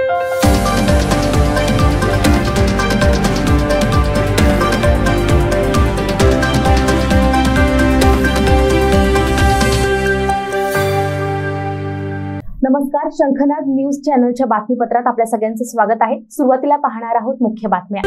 नमस्कार, शंखनाद न्यूज चॅनलच्या बातमीपत्रात आपल्या सगळ्यांचं स्वागत आहे। सुरुवातीला पाहणार आहोत मुख्य बातम्या।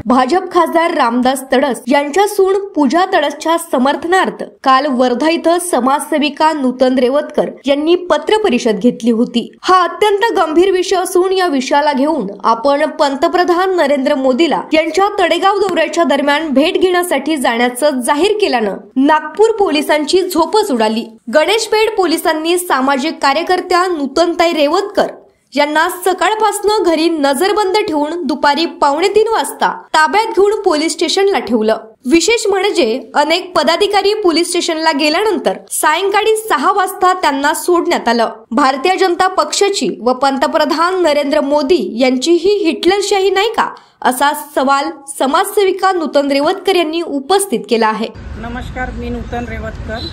भाजप खासदार रामदास तडस यांच्या सून पूजा तडसच्या समर्थनार्थ काल वर्धा इथं समाजसेविका नूतन रेवतकर यांनी पत्र परिषद घेतली होती। हा अत्यंत गंभीर विषय असून या विषयाला घेऊन आपण पंतप्रधान नरेंद्र मोदीला यांच्या तडेगाव दौऱ्याच्या दरम्यान भेट घेण्यासाठी जाण्याचं जाहीर केल्यानं नागपूर पोलिसांची झोपच उडाली। गणेशपेठ पोलिसांनी सामाजिक कार्यकर्त्या नूतनताई रेवतकर यांना सकाळपासून घरी नजरबंद ठेवून दुपारी 2:45 वाजता ताब्यात घेऊन पोलीस स्टेशनला ठेवलं। विशेष म्हणजे अनेक पदाधिकारी पोलीस स्टेशनला गेल्यानंतर सायंकाळी 6 वाजता त्यांना सोडण्यात आलं। भारतीय जनता पक्षाची व पंतप्रधान नरेंद्र मोदी यांची ही हिटलरशाही नाही का, असा सवाल समाजसेविका नूतन रेवतकर यांनी उपस्थित केला आहे। नमस्कार, मी नूतन रेवतकर।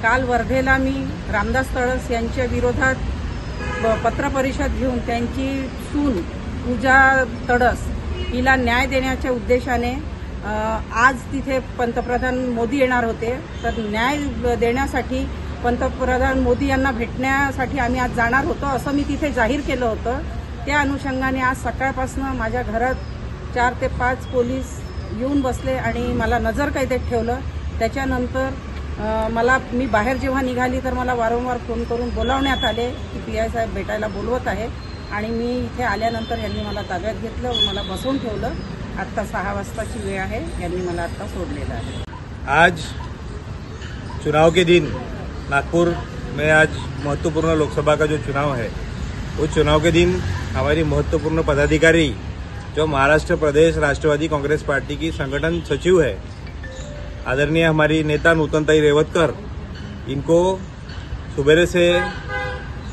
काल वर्धेला मी रामदास तडस यांच्या विरोधात पत्र परिषद घेऊन त्यांची सून पूजा तडस हिला न्याय देण्याच्या उद्देशाने आज तिथे पंतप्रधान मोदी येणार होते। तर न्याय देण्यासाठी पंतप्रधान मोदी यांना भेटण्यासाठी आम्ही आज जाणार होतो असं मी तिथे जाहीर केलं होतं। त्या अनुषंगाने आज सकाळपासून माझ्या घरात 4 ते 5 पोलीस येऊन बसले आणि मला नजरकैदेत ठेवलं। त्याच्यानंतर मी बाहेर जेव्हा निघाली तर मला वारंवार फोन करून बोलावण्यात आले की पीआय साहेब भेटायला बोलवत आहे आणि मी इथे आल्यानंतर यांनी मला ताब्यात घेतलं व मला बसवून ठेवलं। आता 6 वाजताची वेळ आहे, यांनी मला आता सोडलेलं आहे। आज चुनाव के दिन नागपुर में आज महत्वपूर्ण लोकसभा का जो चुनाव है, वो चुनाव के दिन हमारी महत्वपूर्ण पदाधिकारी जो महाराष्ट्र प्रदेश राष्ट्रवादी कांग्रेस पार्टी की संगठन सचिव है, आदरणीय हमारी नेता नूतनताई रेवतकर, इनको सुबह से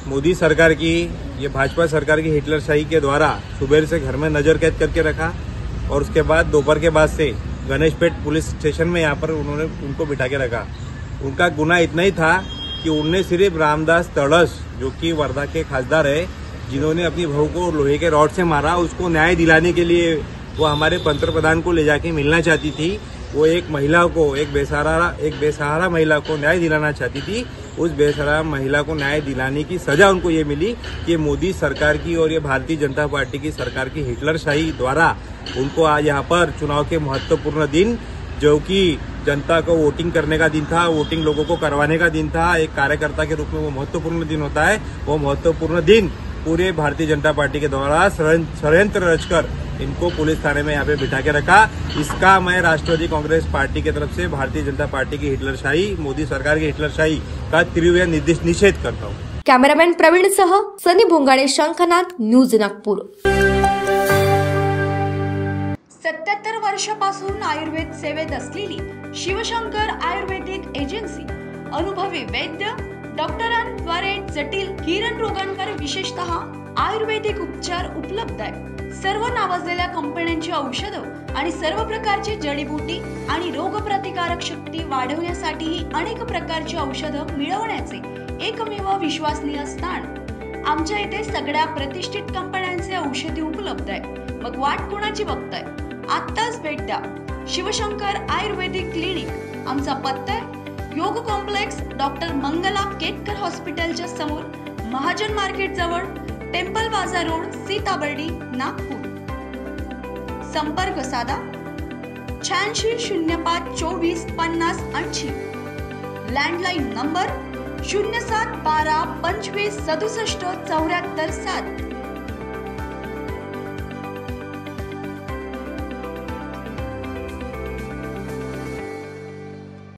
मोदी सरकार की, ये भाजपा सरकार की हिटलरशाही के द्वारा सुबह से घर में नजर कैद करके रखा और उसके बाद दोपहर के बाद से गणेशपेठ पुलिस स्टेशन में यहाँ पर उन्होंने उनको बिठा के रखा। उनका गुनाह इतना ही था कि उनने सिर्फ रामदास तड़स, जो कि वर्धा के खासदार है, जिन्होंने अपनी बहू को लोहे के रॉड से मारा, उसको न्याय दिलाने के लिए वो हमारे पंतप्रधान को ले जाके मिलना चाहती थी। वो एक महिला को, एक बेसहारा महिला को न्याय दिलाना चाहती थी। उस बेसहारा महिला को न्याय दिलाने की सजा उनको ये मिली कि मोदी सरकार की और ये भारतीय जनता पार्टी की सरकार की हिटलरशाही द्वारा उनको आज यहाँ पर चुनाव के महत्वपूर्ण दिन, जो कि जनता को वोटिंग करने का दिन था, वोटिंग लोगों को करवाने का दिन था, एक कार्यकर्ता के रूप में वो महत्वपूर्ण दिन होता है, वो महत्वपूर्ण दिन पूरे भारतीय जनता पार्टी के द्वारा षड्यंत्र रचकर इनको पुलिस थाने में यहाँ पे बिठा के रखा। इसका मैं राष्ट्रवादी कांग्रेस पार्टी की तरफ से भारतीय जनता पार्टी की हिटलरशाही, मोदी सरकार की हिटलरशाही का तीव्र निषेध करता हूँ। कॅमेरामॅन प्रवीण सह सनी भोंगाडे, शंखनाद न्यूज नागपूर। 77 वर्षापासून आयुर्वेद सेवेत असलेली शिवशंकर आयुर्वेदिक एजन्सी अनुभवी वैद्य डॉक्टरांद्वारे जटिल किरण रोगांवर विशेषतः आयुर्वेदिक उपचार उपलब्ध आहे। सर्व नावाजलेल्या कंपन्यांची औषधं आणि सर्व प्रकारची जडीबुटी आणि रोगप्रतिकारक शक्ती वाढवण्यासाठी अनेक प्रकारची औषधं मिळवण्याचे एकमेव विश्वसनीय स्थान। आमच्या इथे सगळ्या प्रतिष्ठित कंपन्यांचे औषधी उपलब्ध आहे। मग वाट कोणाची बघताय? आत्ताच भेट द्या शिवशंकर आयुर्वेदिक क्लिनिक। आमचा पत्ता आहे योग कॉम्प्लेक्स, डॉक्टर मंगला केतकर हॉस्पिटलच्या समोर, महाजन मार्केट जवळ, टेम्पल बाजार रोड, सीताबर्डी, नागपूर। संपर्क साधा 8605 24 50 80। Landline number 0712 25 67 74 7।